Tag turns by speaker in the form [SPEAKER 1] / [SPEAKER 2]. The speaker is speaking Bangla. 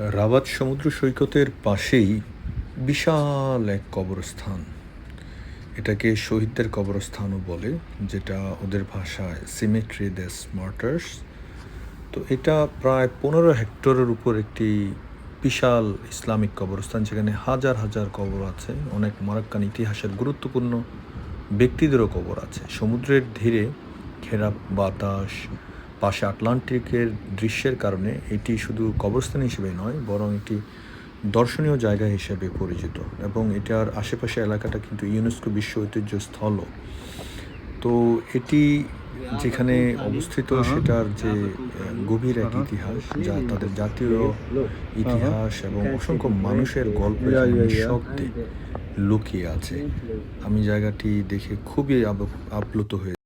[SPEAKER 1] রাবাত সমুদ্র সৈকতের পাশেই বিশাল এক কবরস্থান। এটাকে শহীদদের কবরস্থানও বলে, যেটা ওদের ভাষায় সিমেট্রি দেস মার্টার্স। তো এটা প্রায় 15 হেক্টরের উপর একটি বিশাল ইসলামিক কবরস্থান, যেখানে হাজার হাজার কবর আছে। অনেক মারাক্কান ইতিহাসের গুরুত্বপূর্ণ ব্যক্তিদেরও কবর আছে। সমুদ্রের ধীরে ঘেরা বাতাস, পাশে আটলান্টিকের দৃশ্যের কারণে এটি শুধু কবরস্থান হিসেবে নয়, বরং এটি দর্শনীয় জায়গা হিসেবে পরিচিত। এবং এটার আশেপাশে এলাকাটা কিন্তু ইউনেস্কো বিশ্ব ঐতিহ্য স্থলও। তো এটি যেখানে অবস্থিত, সেটার যে গভীর এক ইতিহাস, যা তাদের জাতীয় ইতিহাস এবং অসংখ্য মানুষের গল্প এখানে নিঃশব্দে লুকিয়ে আছে। আমি জায়গাটি দেখে খুবই আপ্লুত হয়ে